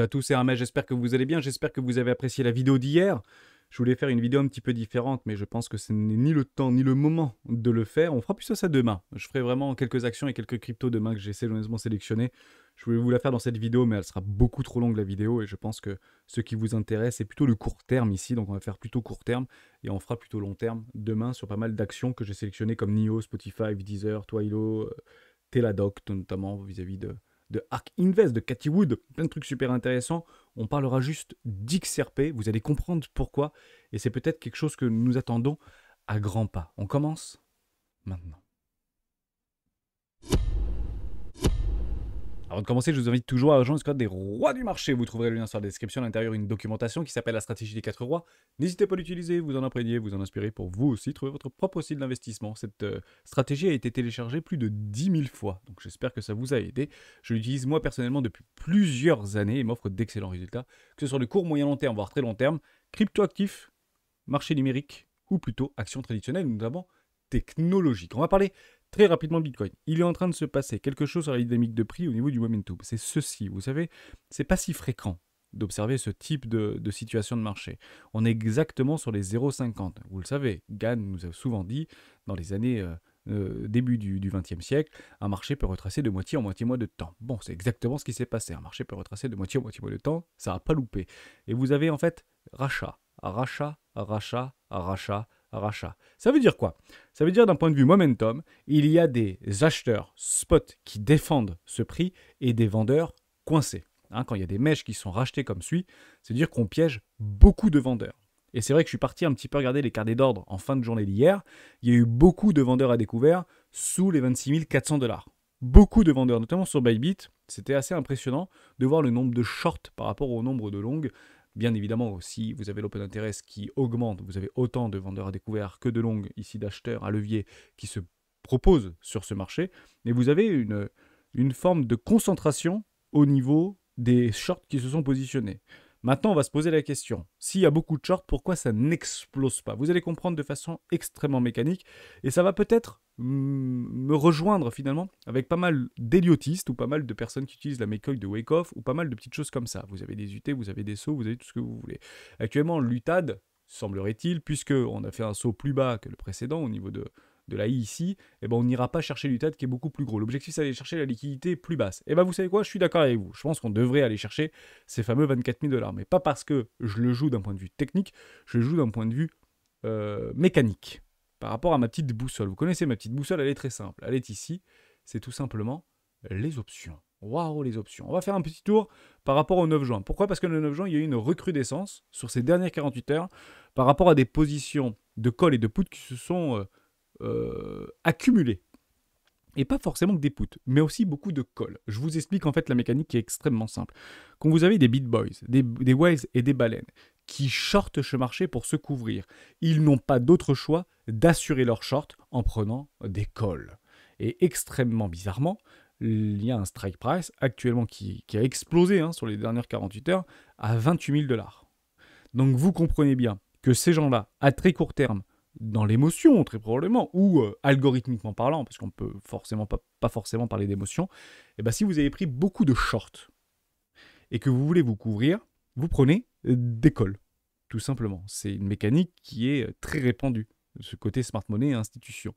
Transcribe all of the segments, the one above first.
à tous, c'est Hermès, j'espère que vous allez bien, j'espère que vous avez apprécié la vidéo d'hier. Je voulais faire une vidéo un petit peu différente, mais je pense que ce n'est ni le temps ni le moment de le faire. On fera plus ça demain. Je ferai vraiment quelques actions et quelques cryptos demain que j'ai soigneusement sélectionnés. Je voulais vous la faire dans cette vidéo, mais elle sera beaucoup trop longue la vidéo, et je pense que ce qui vous intéresse, c'est plutôt le court terme ici, donc on va faire plutôt court terme, et on fera plutôt long terme demain sur pas mal d'actions que j'ai sélectionnées comme NIO, Spotify, Deezer, Twilio, Teladoc notamment vis-à-vis de Ark Invest, de Cathy Wood, plein de trucs super intéressants. On parlera juste d'XRP, vous allez comprendre pourquoi, et c'est peut-être quelque chose que nous attendons à grands pas. On commence maintenant. Avant de commencer, je vous invite toujours à rejoindre le squad des rois du marché. Vous trouverez le lien sur la description, à l'intérieur une documentation qui s'appelle la stratégie des 4 rois. N'hésitez pas à l'utiliser, vous en imprégner, vous en inspirer pour vous aussi trouver votre propre style d'investissement. Cette stratégie a été téléchargée plus de 10 000 fois, donc j'espère que ça vous a aidé. Je l'utilise moi personnellement depuis plusieurs années et m'offre d'excellents résultats, que ce soit le court, moyen, long terme, voire très long terme, cryptoactifs, marché numérique ou plutôt actions traditionnelles, notamment technologiques. On va parler très rapidement Bitcoin. Il est en train de se passer quelque chose sur la dynamique de prix au niveau du momentum. C'est ceci, vous savez, c'est pas si fréquent d'observer ce type de situation de marché. On est exactement sur les 0,50. Vous le savez, Gann nous a souvent dit, dans les années début du XXe siècle, un marché peut retracer de moitié en moitié mois de temps. Bon, c'est exactement ce qui s'est passé. Un marché peut retracer de moitié en moitié mois de temps, ça n'a pas loupé. Et vous avez en fait rachat, rachat, rachat, rachat, rachat. Ça veut dire quoi? Ça veut dire d'un point de vue momentum, il y a des acheteurs spot qui défendent ce prix et des vendeurs coincés. Quand il y a des mèches qui sont rachetées comme suit, c'est-à-dire qu'on piège beaucoup de vendeurs. Et c'est vrai que je suis parti un petit peu regarder les carnets d'ordre en fin de journée d'hier. Il y a eu beaucoup de vendeurs à découvert sous les 26 400 $. Beaucoup de vendeurs, notamment sur Bybit. C'était assez impressionnant de voir le nombre de shorts par rapport au nombre de longues. Bien évidemment, si vous avez l'open interest qui augmente, vous avez autant de vendeurs à découvert que de longues, ici d'acheteurs à levier qui se proposent sur ce marché. Et vous avez une forme de concentration au niveau des shorts qui se sont positionnés. Maintenant, on va se poser la question, s'il y a beaucoup de shorts, pourquoi ça n'explose pas? Vous allez comprendre de façon extrêmement mécanique, et ça va peut-être me rejoindre finalement avec pas mal d'héliotistes ou pas mal de personnes qui utilisent la méthode de Wyckoff ou pas mal de petites choses comme ça. Vous avez des UT, vous avez des sauts, vous avez tout ce que vous voulez. Actuellement, l'UTAD, semblerait-il, puisqu'on a fait un saut plus bas que le précédent au niveau de la I ici, eh ben on n'ira pas chercher l'UTAD qui est beaucoup plus gros. L'objectif, c'est d'aller chercher la liquidité plus basse. Et ben vous savez quoi, je suis d'accord avec vous. Je pense qu'on devrait aller chercher ces fameux 24 000 $. Mais pas parce que je le joue d'un point de vue technique, je le joue d'un point de vue mécanique. Par rapport à ma petite boussole. Vous connaissez ma petite boussole, elle est très simple. Elle est ici, c'est tout simplement les options. Waouh, les options. On va faire un petit tour par rapport au 9 juin. Pourquoi? Parce que le 9 juin, il y a eu une recrudescence sur ces dernières 48 heures par rapport à des positions de call et de put qui se sont accumulées. Et pas forcément que des puts, mais aussi beaucoup de calls. Je vous explique en fait la mécanique qui est extrêmement simple. Quand vous avez des BitBoys, des whales et des baleines qui shortent ce marché pour se couvrir, ils n'ont pas d'autre choix d'assurer leur short en prenant des calls. Et extrêmement bizarrement, il y a un strike price actuellement qui a explosé sur les dernières 48 heures à 28 000 $. Donc vous comprenez bien que ces gens-là, à très court terme, dans l'émotion très probablement, ou algorithmiquement parlant, parce qu'on peut forcément pas forcément parler d'émotion, et ben si vous avez pris beaucoup de shorts et que vous voulez vous couvrir, vous prenez des calls, tout simplement. C'est une mécanique qui est très répandue, de ce côté smart money et institution.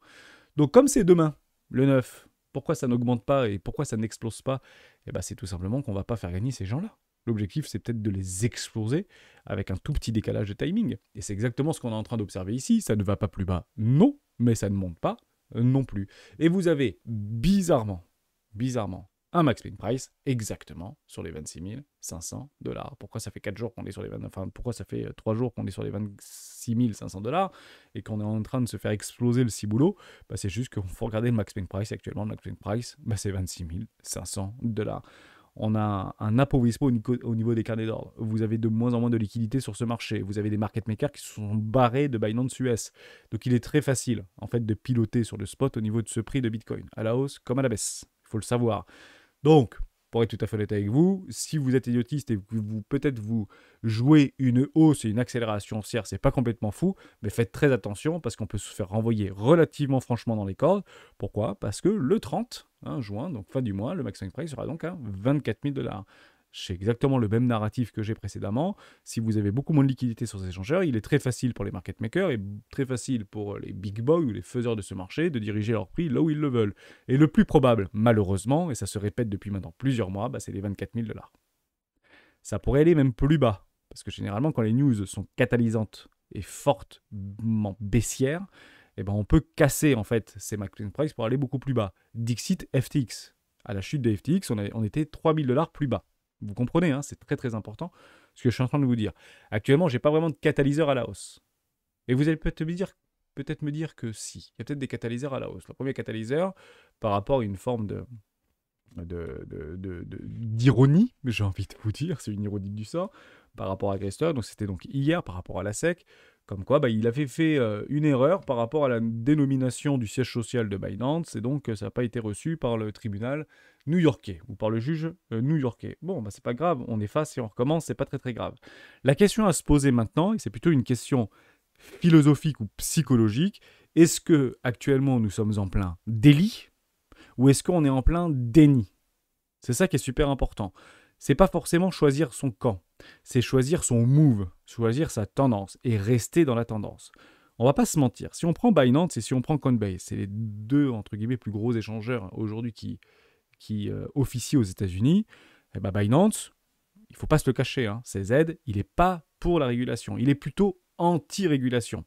Donc comme c'est demain, le 9, pourquoi ça n'augmente pas et pourquoi ça n'explose pas? Et ben c'est tout simplement qu'on ne va pas faire gagner ces gens-là. L'objectif, c'est peut-être de les exploser avec un tout petit décalage de timing. Et c'est exactement ce qu'on est en train d'observer ici. Ça ne va pas plus bas, non, mais ça ne monte pas non plus. Et vous avez bizarrement, un max spin price exactement sur les 26 500 $. Pourquoi ça fait 4 jours qu'on est sur les 20... Enfin, pourquoi ça fait 3 jours qu'on est sur les 26 500 $ et qu'on est en train de se faire exploser le ciboulot? C'est juste qu'il faut regarder le max spin price actuellement. Le max spin price, c'est 26 500 $. On a un appauvrissement au niveau des carnets d'ordre. Vous avez de moins en moins de liquidités sur ce marché. Vous avez des market makers qui se sont barrés de Binance US. Donc il est très facile en fait de piloter sur le spot au niveau de ce prix de Bitcoin, à la hausse comme à la baisse. Il faut le savoir. Donc, pour être tout à fait honnête avec vous, si vous êtes idiotiste et que peut-être vous jouez une hausse et une accélération haussière, c'est pas complètement fou, mais faites très attention parce qu'on peut se faire renvoyer relativement franchement dans les cordes. Pourquoi? Parce que le 30 juin, donc fin du mois, le maximum price sera donc à 24 000 $. C'est exactement le même narratif que j'ai précédemment. Si vous avez beaucoup moins de liquidités sur ces échangeurs, il est très facile pour les market makers et très facile pour les big boys ou les faiseurs de ce marché de diriger leur prix là où ils le veulent. Et le plus probable, malheureusement, et ça se répète depuis maintenant plusieurs mois, c'est les 24 000 $. Ça pourrait aller même plus bas, parce que généralement, quand les news sont catalysantes et fortement baissières, on peut casser en fait ces market price pour aller beaucoup plus bas. Dixit FTX. À la chute de FTX, on était 3 000 $ plus bas. Vous comprenez, hein, c'est très très important ce que je suis en train de vous dire. Actuellement, je n'ai pas vraiment de catalyseur à la hausse. Et vous allez peut-être me dire que si. Il y a peut-être des catalyseurs à la hausse. Le premier catalyseur, par rapport à une forme d'ironie, j'ai envie de vous dire, c'est une ironie du sort, par rapport à Grester, donc c'était donc hier par rapport à la SEC, comme quoi il avait fait une erreur par rapport à la dénomination du siège social de Binance, et donc ça n'a pas été reçu par le tribunal new-yorkais, ou par le juge new-yorkais. Bon, c'est pas grave, on efface et on recommence, c'est pas très très grave. La question à se poser maintenant, et c'est plutôt une question philosophique ou psychologique, est-ce que actuellement nous sommes en plein délit, ou est-ce qu'on est en plein déni? C'est ça qui est super important. C'est pas forcément choisir son camp, c'est choisir son move, choisir sa tendance et rester dans la tendance. On va pas se mentir, si on prend Binance et si on prend Coinbase, c'est les deux entre guillemets plus gros échangeurs aujourd'hui qui officient aux États-Unis. Binance, il faut pas se le cacher, CZ, il n'est pas pour la régulation, il est plutôt anti-régulation.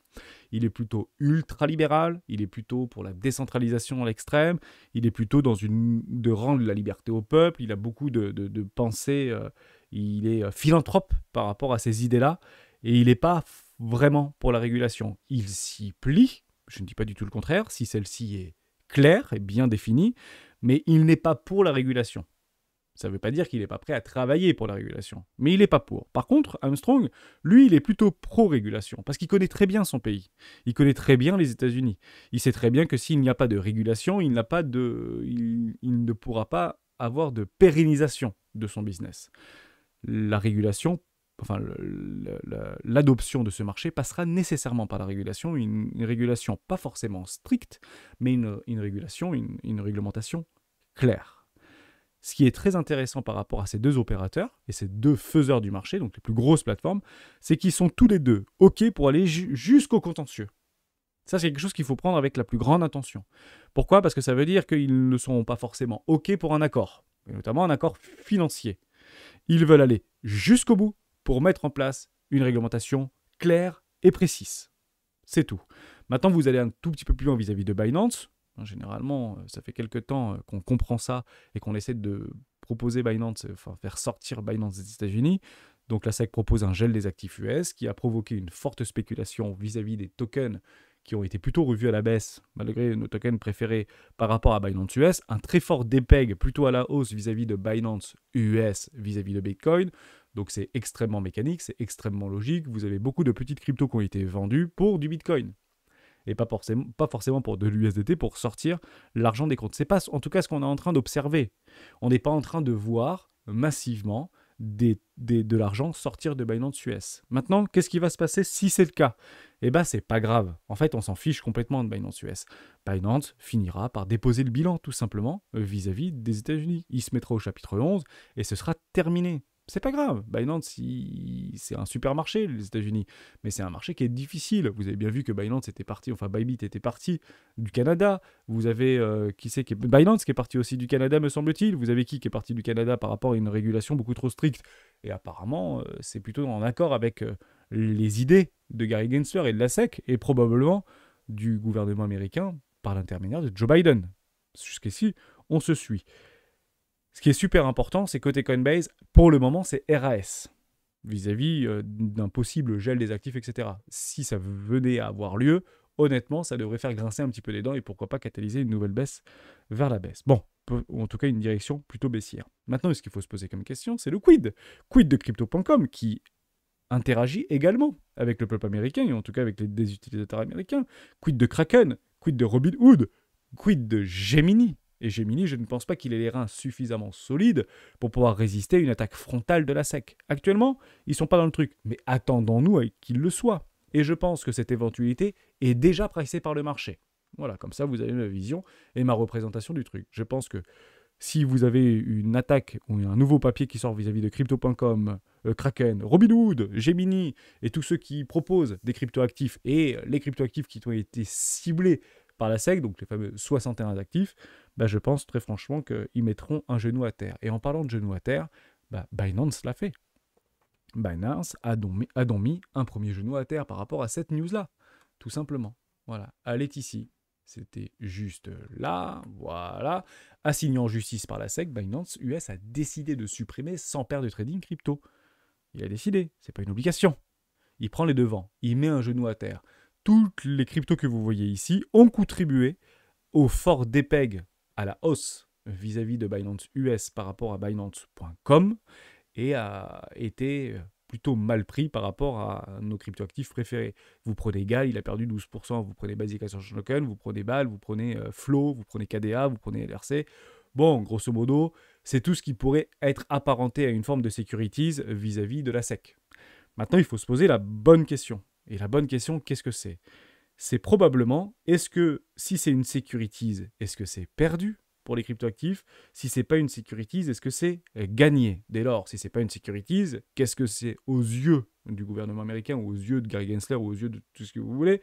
Il est plutôt ultra-libéral, il est plutôt pour la décentralisation à l'extrême, il est plutôt de rendre la liberté au peuple, il a beaucoup de pensées, il est philanthrope par rapport à ces idées-là, et il n'est pas vraiment pour la régulation. Il s'y plie, je ne dis pas du tout le contraire, si celle-ci est claire et bien définie, mais il n'est pas pour la régulation. Ça ne veut pas dire qu'il n'est pas prêt à travailler pour la régulation, mais il n'est pas pour. Par contre, Armstrong, lui, il est plutôt pro-régulation, parce qu'il connaît très bien son pays. Il connaît très bien les États-Unis. Il sait très bien que s'il n'y a pas de régulation, il ne pourra pas avoir de pérennisation de son business. La régulation, l'adoption de ce marché passera nécessairement par la régulation, une régulation pas forcément stricte, mais une régulation, une réglementation claire. Ce qui est très intéressant par rapport à ces deux opérateurs et ces deux faiseurs du marché, donc les plus grosses plateformes, c'est qu'ils sont tous les deux OK pour aller jusqu'au contentieux. Ça, c'est quelque chose qu'il faut prendre avec la plus grande attention. Pourquoi ? Parce que ça veut dire qu'ils ne sont pas forcément OK pour un accord, et notamment un accord financier. Ils veulent aller jusqu'au bout pour mettre en place une réglementation claire et précise. C'est tout. Maintenant, vous allez un tout petit peu plus loin vis-à-vis de Binance. Généralement, ça fait quelques temps qu'on comprend ça et qu'on essaie de proposer Binance, faire sortir Binance des États-Unis. Donc la SEC propose un gel des actifs US qui a provoqué une forte spéculation vis-à-vis des tokens qui ont été plutôt revus à la baisse, malgré nos tokens préférés par rapport à Binance US. Un très fort dépeg plutôt à la hausse vis-à-vis de Binance US vis-à-vis de Bitcoin. Donc c'est extrêmement mécanique, c'est extrêmement logique. Vous avez beaucoup de petites cryptos qui ont été vendues pour du Bitcoin. Et pas forcément pour de l'USDT, pour sortir l'argent des comptes. C'est pas en tout cas ce qu'on est en train d'observer. On n'est pas en train de voir massivement de l'argent sortir de Binance US. Maintenant, qu'est-ce qui va se passer si c'est le cas ? C'est pas grave. En fait, on s'en fiche complètement de Binance US. Binance finira par déposer le bilan, tout simplement, vis-à-vis des États-Unis. Il se mettra au chapitre 11 et ce sera terminé. C'est pas grave. Binance, c'est un super marché, les États-Unis. Mais c'est un marché qui est difficile. Vous avez bien vu que Binance était parti, Bybit était parti du Canada. Vous avez, Binance qui est parti aussi du Canada, me semble-t-il. Vous avez qui est parti du Canada par rapport à une régulation beaucoup trop stricte. Et apparemment, c'est plutôt en accord avec les idées de Gary Gensler et de la SEC, et probablement du gouvernement américain par l'intermédiaire de Joe Biden. Jusqu'ici, on se suit. Ce qui est super important, c'est côté Coinbase, pour le moment, c'est RAS, vis-à-vis d'un possible gel des actifs, etc. Si ça venait à avoir lieu, honnêtement, ça devrait faire grincer un petit peu les dents et pourquoi pas catalyser une nouvelle baisse vers la baisse. Bon, ou en tout cas une direction plutôt baissière. Maintenant, ce qu'il faut se poser comme question, c'est le quid. Quid de Crypto.com qui interagit également avec le peuple américain, et en tout cas avec des utilisateurs américains. Quid de Kraken, quid de Robinhood, quid de Gemini. Et Gemini, je ne pense pas qu'il ait les reins suffisamment solides pour pouvoir résister à une attaque frontale de la SEC. Actuellement, ils ne sont pas dans le truc, mais attendons-nous à qu'ils le soient. Et je pense que cette éventualité est déjà pricée par le marché. Voilà, comme ça vous avez ma vision et ma représentation du truc. Je pense que si vous avez une attaque ou un nouveau papier qui sort vis-à-vis de crypto.com, Kraken, Robinhood, Gemini et tous ceux qui proposent des cryptoactifs et les cryptoactifs qui ont été ciblés par la SEC, donc les fameux 61 actifs, bah, je pense très franchement qu'ils mettront un genou à terre. Et en parlant de genou à terre, bah, Binance l'a fait. Binance a donc mis un premier genou à terre par rapport à cette news-là, tout simplement. Voilà, elle est ici. C'était juste là, voilà. Assigné en justice par la SEC, Binance US a décidé de supprimer 100 paires de trading crypto. Il a décidé, c'est pas une obligation. Il prend les devants, il met un genou à terre. Toutes les cryptos que vous voyez ici ont contribué au fort dépeg à la hausse vis-à-vis de Binance US par rapport à Binance.com et a été plutôt mal pris par rapport à nos cryptoactifs préférés. Vous prenez Gal, il a perdu 12%, vous prenez Basic Ascension Token, vous prenez BAL, vous prenez Flow, vous prenez KDA, vous prenez LRC. Bon, grosso modo, c'est tout ce qui pourrait être apparenté à une forme de securities vis-à-vis de la SEC. Maintenant, il faut se poser la bonne question. Et la bonne question, qu'est-ce que c'est ? C'est probablement, est-ce que si c'est une securities, est-ce que c'est perdu pour les cryptoactifs? Si c'est pas une securities, est-ce que c'est gagné? Dès lors, si c'est pas une securities, qu'est-ce que c'est aux yeux du gouvernement américain ou aux yeux de Gary Gensler ou aux yeux de tout ce que vous voulez?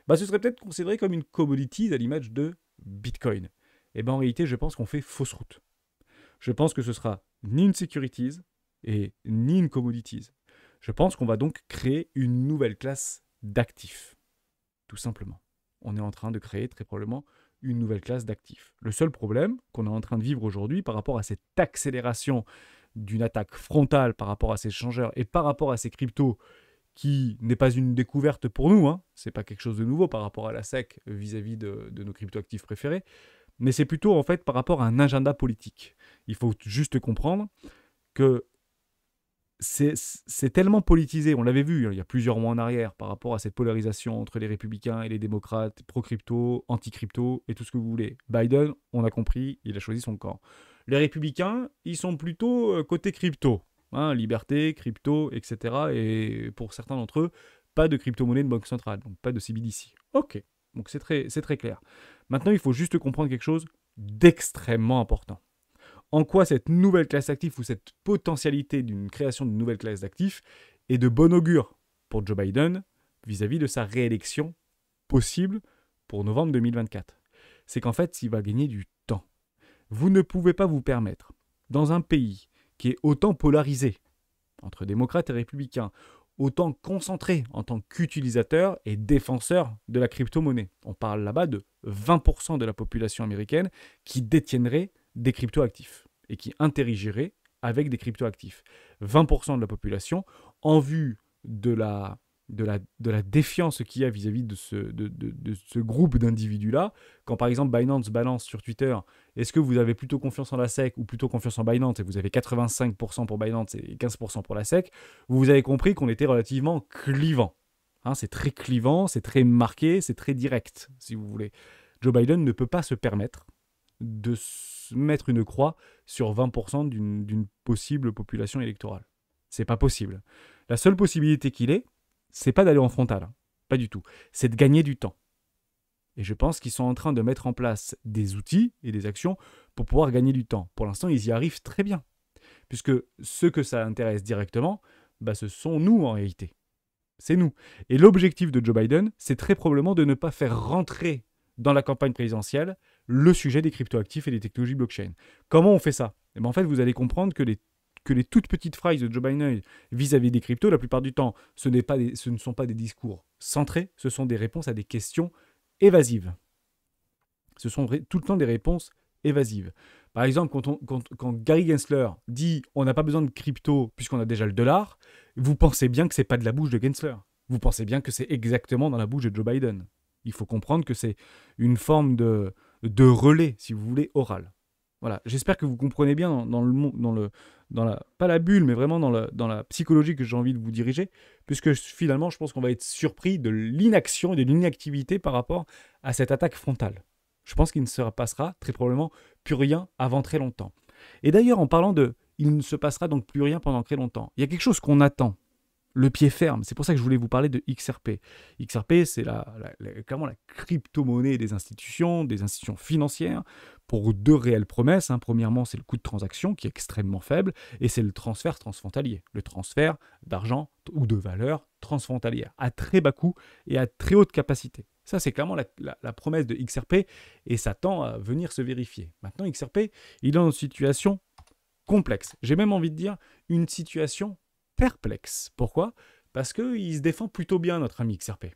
Bah, ce serait peut-être considéré comme une commodities à l'image de Bitcoin. Et bien en réalité, je pense qu'on fait fausse route. Je pense que ce sera ni une securities et ni une commodities. Je pense qu'on va donc créer une nouvelle classe d'actifs. Tout simplement. On est en train de créer très probablement une nouvelle classe d'actifs. Le seul problème qu'on est en train de vivre aujourd'hui par rapport à cette accélération d'une attaque frontale par rapport à ces échangeurs et par rapport à ces cryptos qui n'est pas une découverte pour nous, hein. C'est pas quelque chose de nouveau par rapport à la SEC vis-à-vis de nos cryptoactifs préférés, mais c'est plutôt en fait par rapport à un agenda politique. Il faut juste comprendre que c'est tellement politisé, on l'avait vu il y a plusieurs mois en arrière par rapport à cette polarisation entre les républicains et les démocrates, pro-crypto, anti-crypto et tout ce que vous voulez. Biden, on a compris, il a choisi son camp. Les républicains, ils sont plutôt côté crypto, hein, liberté, crypto, etc. Et pour certains d'entre eux, pas de crypto-monnaie de banque centrale, donc pas de CBDC. Ok, donc c'est très clair. Maintenant, il faut juste comprendre quelque chose d'extrêmement important. En quoi cette nouvelle classe d'actifs ou cette potentialité d'une création d'une nouvelle classe d'actifs est de bon augure pour Joe Biden vis-à-vis de sa réélection possible pour novembre 2024. C'est qu'en fait, il va gagner du temps. Vous ne pouvez pas vous permettre, dans un pays qui est autant polarisé entre démocrates et républicains, autant concentré en tant qu'utilisateur et défenseur de la crypto-monnaie. On parle là-bas de 20% de la population américaine qui détiendrait des cryptoactifs et qui interagirait avec des cryptoactifs. 20% de la population, en vue de la défiance qu'il y a vis-à-vis de ce groupe d'individus-là, quand par exemple Binance balance sur Twitter, est-ce que vous avez plutôt confiance en la SEC ou plutôt confiance en Binance, et vous avez 85% pour Binance et 15% pour la SEC, vous avez compris qu'on était relativement clivant. Hein, c'est très clivant, c'est très marqué, c'est très direct, si vous voulez. Joe Biden ne peut pas se permettre de mettre une croix sur 20% d'une possible population électorale. C'est pas possible. La seule possibilité qu'il ait, c'est pas d'aller en frontal, hein. Pas du tout. C'est de gagner du temps. Et je pense qu'ils sont en train de mettre en place des outils et des actions pour pouvoir gagner du temps. Pour l'instant, ils y arrivent très bien. Puisque ceux que ça intéresse directement, bah, ce sont nous en réalité. C'est nous. Et l'objectif de Joe Biden, c'est très probablement de ne pas faire rentrer dans la campagne présidentielle le sujet des cryptoactifs et des technologies blockchain. Comment on fait ça ? Et bien en fait, vous allez comprendre que les toutes petites phrases de Joe Biden vis-à-vis des cryptos, la plupart du temps, ce ne sont pas des discours centrés, ce sont des réponses à des questions évasives. Ce sont tout le temps des réponses évasives. Par exemple, quand Gary Gensler dit « on n'a pas besoin de crypto puisqu'on a déjà le dollar », vous pensez bien que ce n'est pas de la bouche de Gensler. Vous pensez bien que c'est exactement dans la bouche de Joe Biden. Il faut comprendre que c'est une forme de relais, si vous voulez, oral. Voilà, j'espère que vous comprenez bien pas la bulle, mais vraiment dans la psychologie que j'ai envie de vous diriger, puisque finalement, je pense qu'on va être surpris de l'inaction et de l'inactivité par rapport à cette attaque frontale. Je pense qu'il ne se passera très probablement plus rien avant très longtemps. Et d'ailleurs, en parlant de « il ne se passera donc plus rien pendant très longtemps », il y a quelque chose qu'on attend le pied ferme. C'est pour ça que je voulais vous parler de XRP. XRP, c'est clairement la crypto-monnaie des institutions financières, pour deux réelles promesses, hein. Premièrement, c'est le coût de transaction qui est extrêmement faible, et c'est le transfert transfrontalier. Le transfert d'argent ou de valeur transfrontalière, à très bas coût et à très haute capacité. Ça, c'est clairement la promesse de XRP, et ça tend à venir se vérifier. Maintenant, XRP, il est dans une situation complexe. J'ai même envie de dire une situation perplexe. Pourquoi? Parce qu'il se défend plutôt bien, notre ami XRP.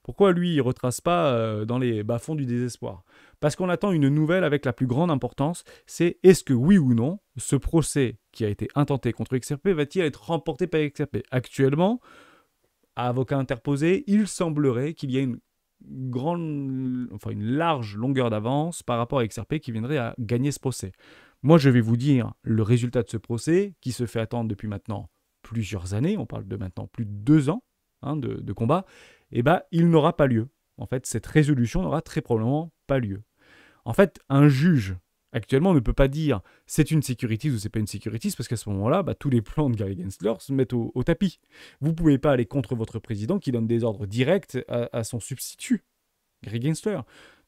Pourquoi lui, il ne retrace pas dans les bas-fonds du désespoir? Parce qu'on attend une nouvelle avec la plus grande importance, c'est est-ce que oui ou non, ce procès qui a été intenté contre XRP va-t-il être remporté par XRP? Actuellement, à avocat interposé, il semblerait qu'il y ait une large longueur d'avance par rapport à XRP qui viendrait à gagner ce procès. Moi, je vais vous dire le résultat de ce procès qui se fait attendre depuis maintenant plusieurs années, on parle de maintenant plus de 2 ans hein, de combat, et ben, il n'aura pas lieu. En fait, cette résolution n'aura très probablement pas lieu. En fait, un juge, actuellement, ne peut pas dire c'est une securities ou c'est pas une securities, parce qu'à ce moment-là, tous les plans de Gary Gensler se mettent au tapis. Vous ne pouvez pas aller contre votre président qui donne des ordres directs à son substitut, Gary Gensler.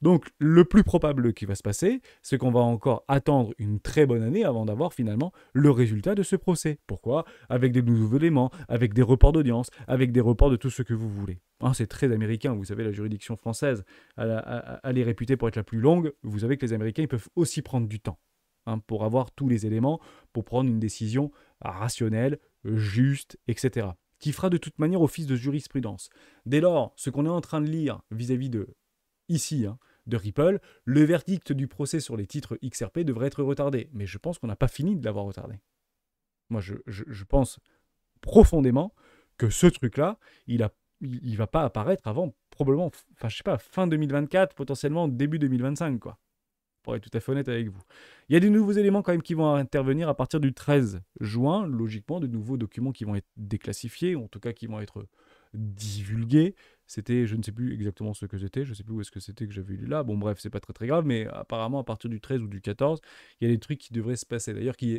Donc, le plus probable qui va se passer, c'est qu'on va encore attendre une très bonne année avant d'avoir finalement le résultat de ce procès. Pourquoi? Avec des nouveaux éléments, avec des reports d'audience, avec des reports de tout ce que vous voulez. Hein, c'est très américain, vous savez, la juridiction française, elle est réputée pour être la plus longue. Vous savez que les Américains ils peuvent aussi prendre du temps pour avoir tous les éléments, pour prendre une décision rationnelle, juste, etc. Qui fera de toute manière office de jurisprudence. Dès lors, ce qu'on est en train de lire vis-à-vis de ici, de Ripple, le verdict du procès sur les titres XRP devrait être retardé. Mais je pense qu'on n'a pas fini de l'avoir retardé. Moi, je pense profondément que ce truc-là, il va pas apparaître avant probablement, fin 2024, potentiellement début 2025, quoi. Pour être tout à fait honnête avec vous. Il y a des nouveaux éléments quand même qui vont intervenir à partir du 13 juin, logiquement, de nouveaux documents qui vont être déclassifiés, ou en tout cas qui vont être divulgués. C'était, je ne sais plus exactement ce que c'était, je ne sais plus où est-ce que c'était que j'avais lu là. Bon bref, c'est pas très très grave, mais apparemment à partir du 13 ou du 14, il y a des trucs qui devraient se passer.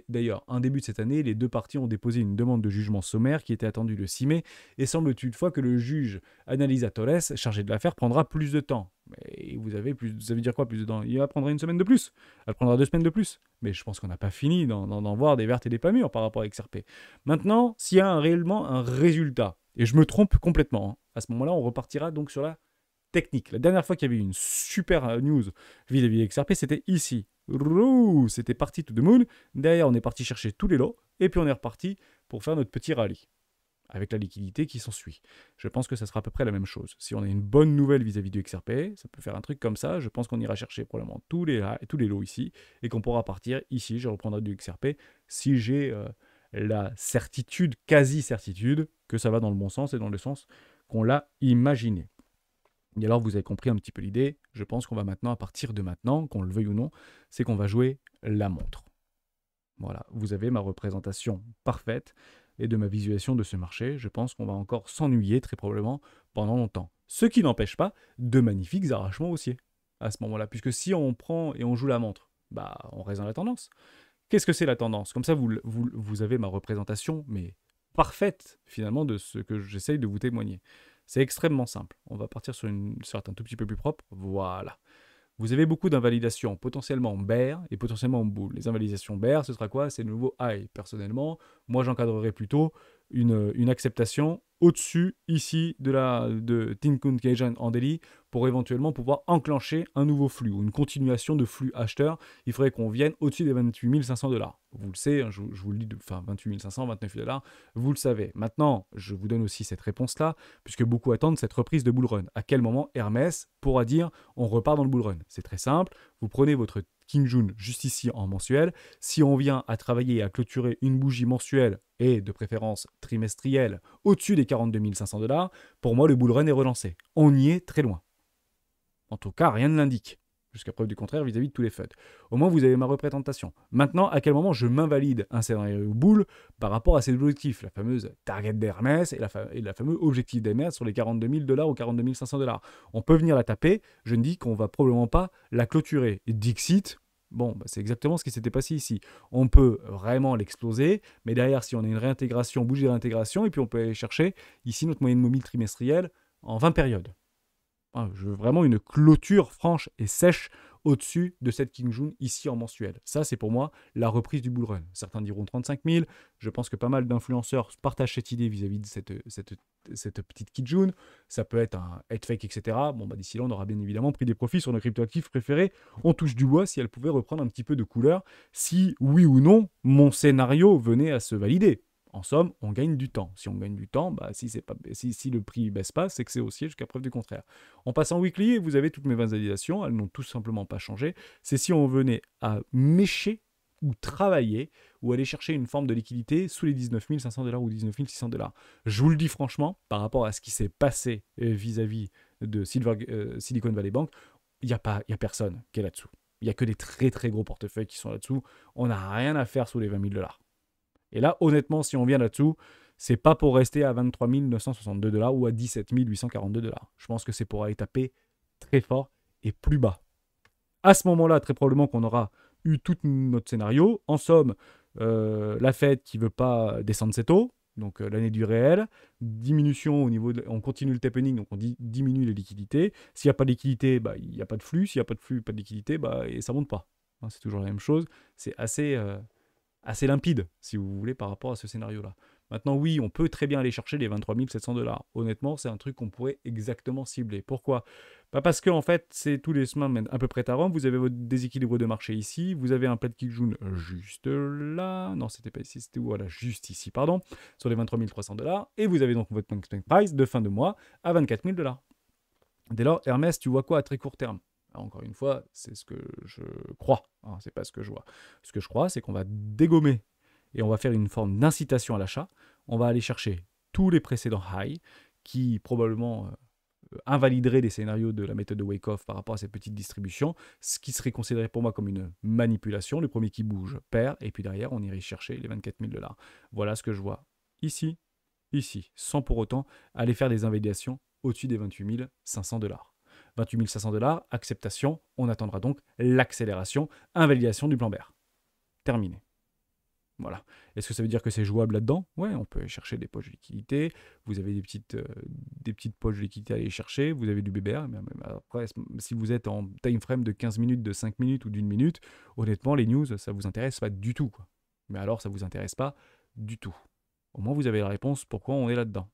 D'ailleurs, un début de cette année, les deux parties ont déposé une demande de jugement sommaire qui était attendue le 6 mai, et semble toutefois que le juge Analisa Torres, chargé de l'affaire, prendra plus de temps. Mais vous savez dire quoi plus de temps? Il va prendre une semaine de plus, elle prendra 2 semaines de plus. Mais je pense qu'on n'a pas fini d'en voir des vertes et des pas mûres par rapport à XRP. Maintenant, s'il y a réellement un résultat, et je me trompe complètement, à ce moment-là, on repartira donc sur la technique. La dernière fois qu'il y avait une super news vis-à-vis de XRP, c'était ici. C'était parti to the moon. Derrière, on est parti chercher tous les lots, et puis on est reparti pour faire notre petit rallye, avec la liquidité qui s'ensuit. Je pense que ça sera à peu près la même chose. Si on a une bonne nouvelle vis-à-vis du XRP, ça peut faire un truc comme ça. Je pense qu'on ira chercher probablement tous les lots ici, et qu'on pourra partir ici. Je reprendrai du XRP si j'ai la certitude, quasi-certitude, que ça va dans le bon sens et dans le sens qu'on l'a imaginé. Et alors, vous avez compris un petit peu l'idée. Je pense qu'on va maintenant, à partir de maintenant, qu'on le veuille ou non, c'est qu'on va jouer la montre. Voilà, vous avez ma représentation parfaite et de ma visualisation de ce marché. Je pense qu'on va encore s'ennuyer très probablement pendant longtemps. Ce qui n'empêche pas de magnifiques arrachements haussiers à ce moment-là, puisque si on prend et on joue la montre, on reste dans la tendance. Qu'est-ce que c'est la tendance? Comme ça, vous avez ma représentation, mais parfaite finalement de ce que j'essaye de vous témoigner. C'est extrêmement simple. On va partir sur un tout petit peu plus propre. Voilà. Vous avez beaucoup d'invalidations, potentiellement bear et potentiellement bull. Les invalidations bear, ce sera quoi? C'est le nouveau high. Personnellement, moi j'encadrerais plutôt une acceptation au-dessus, ici, de Tinkun Keijan en daily, pour éventuellement pouvoir enclencher un nouveau flux, ou une continuation de flux acheteur. Il faudrait qu'on vienne au-dessus des 28 500 $. Vous le savez, je vous le dis, 28 500, 29 $, vous le savez. Maintenant, je vous donne aussi cette réponse-là, puisque beaucoup attendent cette reprise de bull run. À quel moment Hermès pourra dire on repart dans le bull run? C'est très simple, vous prenez votre King June juste ici en mensuel. Si on vient à travailler et à clôturer une bougie mensuelle et de préférence trimestrielle au-dessus des 42 500 $, pour moi le bull run est relancé. On y est très loin. En tout cas, rien ne l'indique. Jusqu'à preuve du contraire vis-à-vis de tous les FUD. Au moins, vous avez ma représentation. Maintenant, à quel moment je m'invalide un scénario bull par rapport à ces objectifs? La fameuse target d'Hermès et la fameuse objectif d'Hermès sur les 42 000 $ ou 42 500 $. On peut venir la taper. Je ne dis qu'on va probablement pas la clôturer. Dixit, Bon, bah, c'est exactement ce qui s'était passé ici. On peut vraiment l'exploser, mais derrière, si on a une réintégration, bouger réintégration, et puis on peut aller chercher ici notre moyenne mobile trimestrielle en 20 périodes. Je veux vraiment une clôture franche et sèche au-dessus de cette King June ici en mensuel. Ça, c'est pour moi la reprise du bull run. Certains diront 35 000. Je pense que pas mal d'influenceurs partagent cette idée vis-à-vis de cette petite King June. Ça peut être un head fake, etc. Bon, bah, d'ici là, on aura bien évidemment pris des profits sur nos cryptoactifs préférés. On touche du bois si elle pouvait reprendre un petit peu de couleur, si oui ou non mon scénario venait à se valider. En somme, on gagne du temps. Si on gagne du temps, bah, si le prix ne baisse pas, c'est que c'est haussier jusqu'à preuve du contraire. On passe en weekly et vous avez toutes mes validations. Elles n'ont tout simplement pas changé. C'est si on venait à mécher ou travailler ou aller chercher une forme de liquidité sous les 19 500 $ ou 19 600 $. Je vous le dis franchement, par rapport à ce qui s'est passé vis-à-vis de Silicon Valley Bank, il n'y a personne qui est là-dessous. Il n'y a que des très très gros portefeuilles qui sont là-dessous. On n'a rien à faire sous les 20 000 $. Et là, honnêtement, si on vient là-dessous, c'est pas pour rester à 23 962 $ ou à 17 842 $. Je pense que c'est pour aller taper très fort et plus bas. À ce moment-là, très probablement qu'on aura eu tout notre scénario. En somme, la Fed qui ne veut pas descendre ses taux, donc l'année du réel, diminution au niveau on continue le tapering, donc on diminue les liquidités. S'il n'y a pas de liquidité, bah, il n'y a pas de flux. S'il n'y a pas de flux, pas de liquidité, bah, et ça ne monte pas. C'est toujours la même chose. C'est assez limpide, si vous voulez, par rapport à ce scénario-là. Maintenant, oui, on peut très bien aller chercher les 23 700 $. Honnêtement, c'est un truc qu'on pourrait exactement cibler. Pourquoi ? Parce que, en fait, c'est tous les semaines à peu près à Rome. Vous avez votre déséquilibre de marché ici. Vous avez un plat de King June juste là. Non, c'était pas ici, c'était voilà, juste ici, pardon, sur les 23 300 $. Et vous avez donc votre price de fin de mois à 24 000 $. Dès lors, Hermès, tu vois quoi à très court terme ? Alors, encore une fois, c'est ce que je crois, hein, c'est pas ce que je vois. Ce que je crois, c'est qu'on va dégommer et on va faire une forme d'incitation à l'achat. On va aller chercher tous les précédents highs qui probablement invalideraient les scénarios de la méthode de Wyckoff par rapport à cette petite distribution, ce qui serait considéré pour moi comme une manipulation. Le premier qui bouge perd, et puis derrière, on irait chercher les 24 000 $. Voilà ce que je vois ici, sans pour autant aller faire des invalidations au-dessus des 28 500 $. 28 500 $, acceptation, on attendra donc l'accélération, invalidation du plan BER. Terminé. Voilà. Est-ce que ça veut dire que c'est jouable là-dedans ? Ouais, on peut aller chercher des poches de liquidité, vous avez des petites poches de liquidité à aller chercher, vous avez du BBR, mais après, si vous êtes en time frame de 15 minutes, de 5 minutes ou d'une minute, honnêtement, les news, ça vous intéresse pas du tout, quoi. Mais alors, ça vous intéresse pas du tout. Au moins, vous avez la réponse pourquoi on est là-dedans.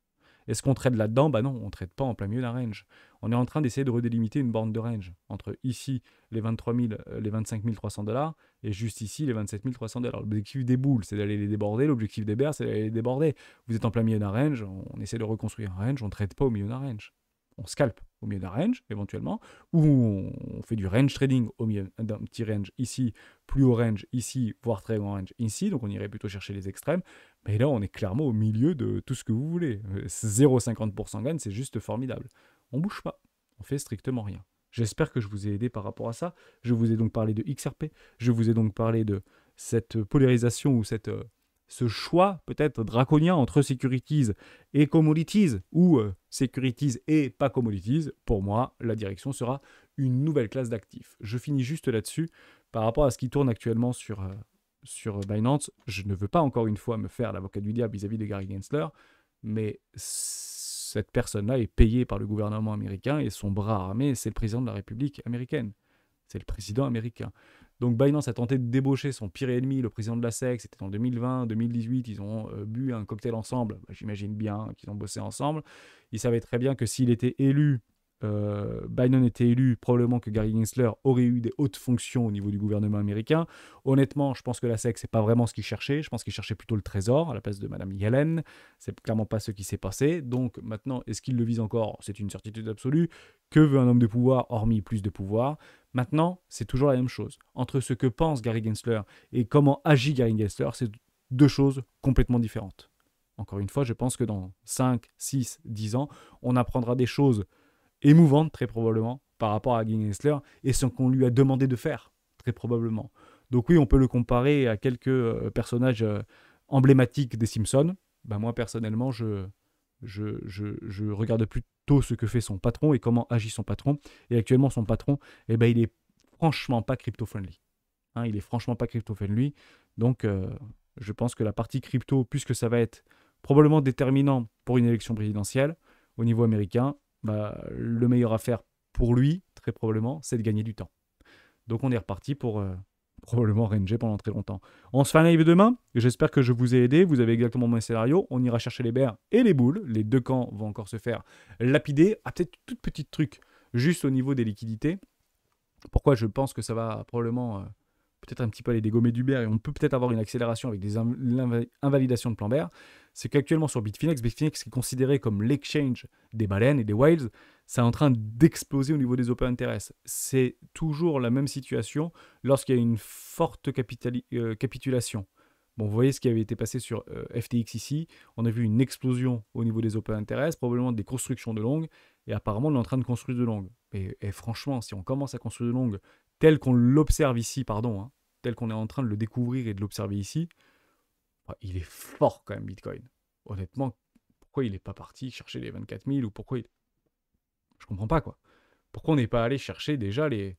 Est-ce qu'on trade là-dedans ? Bah non, on ne trade pas en plein milieu d'un range. On est en train d'essayer de redélimiter une borne de range entre ici les 23 000, les 25 300 $ et juste ici les 27 300 $. L'objectif des boules, c'est d'aller les déborder. L'objectif des bears, c'est d'aller les déborder. Vous êtes en plein milieu d'un range, on essaie de reconstruire un range, on ne trade pas au milieu d'un range. On scalpe au milieu d'un range, éventuellement, ou on fait du range trading au milieu d'un petit range ici, plus haut range ici, voire très grand range ici, donc on irait plutôt chercher les extrêmes. Mais là, on est clairement au milieu de tout ce que vous voulez. 0,50% gagne, c'est juste formidable. On ne bouge pas, on fait strictement rien. J'espère que je vous ai aidé par rapport à ça. Je vous ai donc parlé de XRP, je vous ai donc parlé de cette polarisation ou ce choix peut-être draconien entre securities et commodities, ou securities et pas commodities. Pour moi, la direction sera une nouvelle classe d'actifs. Je finis juste là-dessus. Par rapport à ce qui tourne actuellement sur Binance, je ne veux pas encore une fois me faire l'avocat du diable vis-à-vis de Gary Gensler, mais cette personne-là est payée par le gouvernement américain et son bras armé, c'est le président de la République américaine. C'est le président américain. Donc Binance a tenté de débaucher son pire ennemi, le président de la SEC. C'était en 2020, 2018. Ils ont bu un cocktail ensemble. J'imagine bien qu'ils ont bossé ensemble. Ils savaient très bien que s'il était élu, Biden était élu, probablement que Gary Gensler aurait eu des hautes fonctions au niveau du gouvernement américain. Honnêtement, je pense que la SEC, c'est pas vraiment ce qu'il cherchait. Je pense qu'il cherchait plutôt le trésor à la place de Madame Yellen. C'est clairement pas ce qui s'est passé. Donc maintenant, est-ce qu'il le vise encore ? C'est une certitude absolue. Que veut un homme de pouvoir, hormis plus de pouvoir ? Maintenant, c'est toujours la même chose. Entre ce que pense Gary Gensler et comment agit Gary Gensler, c'est deux choses complètement différentes. Encore une fois, je pense que dans 5, 6, 10 ans, on apprendra des choses émouvantes, très probablement, par rapport à Gary Gensler et ce qu'on lui a demandé de faire, très probablement. Donc oui, on peut le comparer à quelques personnages emblématiques des Simpsons. Ben moi, personnellement, je regarde plutôt ce que fait son patron et comment agit son patron. Et actuellement, son patron, eh ben, il est franchement pas crypto-friendly. Hein, il est franchement pas crypto-friendly. Donc, je pense que la partie crypto, puisque ça va être probablement déterminant pour une élection présidentielle au niveau américain, bah, le meilleur à faire pour lui, très probablement, c'est de gagner du temps. Donc on est reparti pour probablement ranger pendant très longtemps. On se fait un live demain. J'espère que je vous ai aidé. Vous avez exactement mon scénario. On ira chercher les bears et les boules. Les deux camps vont encore se faire lapider. Ah, peut-être tout petit truc juste au niveau des liquidités. Pourquoi je pense que ça va probablement peut-être un petit peu aller dégommer du bear et on peut peut-être avoir une accélération avec des invalidations de plan bear, c'est qu'actuellement sur Bitfinex qui est considéré comme l'exchange des baleines et des whales, c'est en train d'exploser au niveau des open interest. C'est toujours la même situation lorsqu'il y a une forte capitulation. Bon, vous voyez ce qui avait été passé sur FTX ici. On a vu une explosion au niveau des open interest, probablement des constructions de longues, et apparemment on est en train de construire de longues. Et franchement, si on commence à construire de longues tel qu'on l'observe ici, pardon, hein, tel qu'on est en train de le découvrir et de l'observer ici, il est fort quand même Bitcoin. Honnêtement, pourquoi il n'est pas parti chercher les 24 000 ou pourquoi il... Je comprends pas quoi. Pourquoi on n'est pas allé chercher déjà les...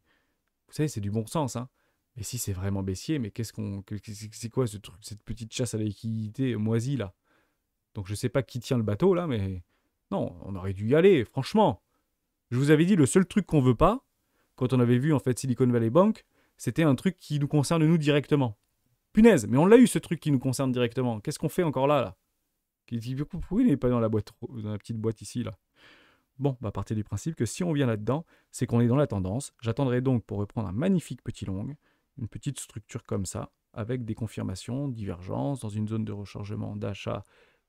Vous savez, c'est du bon sens, hein. Mais si c'est vraiment baissier, mais c'est quoi ce truc, cette petite chasse à la liquidité moisie là? Donc je sais pas qui tient le bateau là, mais non, on aurait dû y aller, franchement. Je vous avais dit, le seul truc qu'on veut pas, quand on avait vu en fait Silicon Valley Bank, c'était un truc qui nous concerne nous directement. Punaise, mais on l'a eu ce truc qui nous concerne directement. Qu'est-ce qu'on fait encore là pourquoi il n'est pas dans la boîte, dans la petite boîte ici là? Bon, bah partez du principe que si on vient là-dedans, c'est qu'on est dans la tendance. J'attendrai donc pour reprendre un magnifique petit long, une petite structure comme ça, avec des confirmations, divergences, dans une zone de rechargement d'achat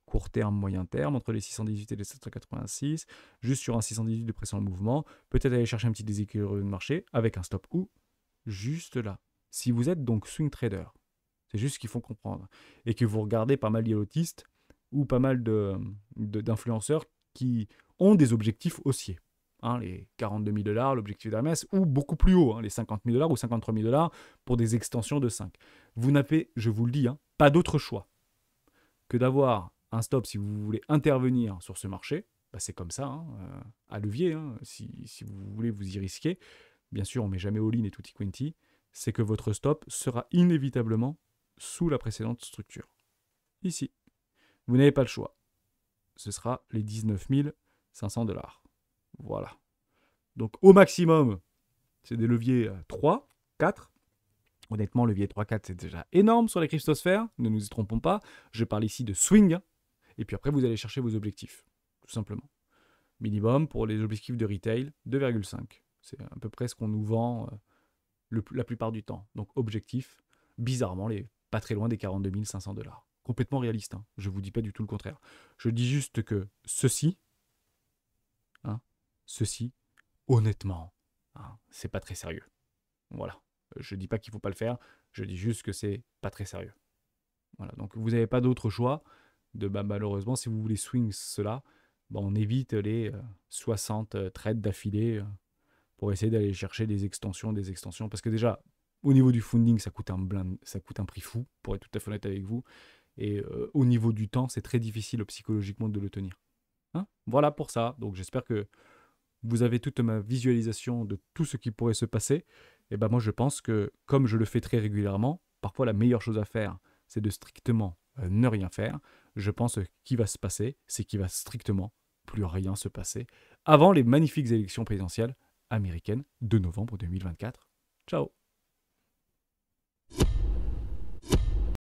court terme, moyen terme, entre les 618 et les 786, juste sur un 618 de pression en mouvement, peut-être aller chercher un petit déséquilibre de marché avec un stop ou juste là. Si vous êtes donc swing trader, c'est juste ce qu'il faut comprendre, et que vous regardez pas mal d'yellotistes ou pas mal d'influenceurs qui ont des objectifs haussiers. Hein, les 42 000 $, l'objectif d'Hermès, ou beaucoup plus haut, hein, les 50 000 $ ou 53 000 $ pour des extensions de 5. Vous n'avez, je vous le dis, hein, pas d'autre choix que d'avoir un stop si vous voulez intervenir sur ce marché. Bah, c'est comme ça, hein, à levier, hein, si vous voulez vous y risquer. Bien sûr, on ne met jamais all-in et tutti quanti. C'est que votre stop sera inévitablement sous la précédente structure. Ici. Vous n'avez pas le choix. Ce sera les 19 500 $. Voilà. Donc au maximum, c'est des leviers 3, 4. Honnêtement, levier 3-4, c'est déjà énorme sur les cryptosphères. Ne nous y trompons pas. Je parle ici de swing. Et puis après, vous allez chercher vos objectifs. Tout simplement. Minimum pour les objectifs de retail, 2,5. C'est à peu près ce qu'on nous vend la plupart du temps. Donc objectif, bizarrement, pas très loin des 42 500 $. Complètement réaliste. Hein. Je ne vous dis pas du tout le contraire. Je dis juste que ceci, honnêtement, hein, c'est pas très sérieux. Voilà. Je ne dis pas qu'il ne faut pas le faire. Je dis juste que c'est pas très sérieux. Voilà. Donc vous n'avez pas d'autre choix. Malheureusement, si vous voulez swing cela, on évite les 60 trades d'affilée pour essayer d'aller chercher des extensions. Parce que déjà, au niveau du funding, ça coûte un prix fou, pour être tout à fait honnête avec vous. Et au niveau du temps, c'est très difficile psychologiquement de le tenir. Hein, voilà pour ça. Donc j'espère que vous avez toute ma visualisation de tout ce qui pourrait se passer. Et moi, je pense que, comme je le fais très régulièrement, parfois la meilleure chose à faire, c'est de strictement ne rien faire. Je pense qu'il va se passer, c'est qu'il va strictement plus rien se passer avant les magnifiques élections présidentielles américaines de novembre 2024. Ciao!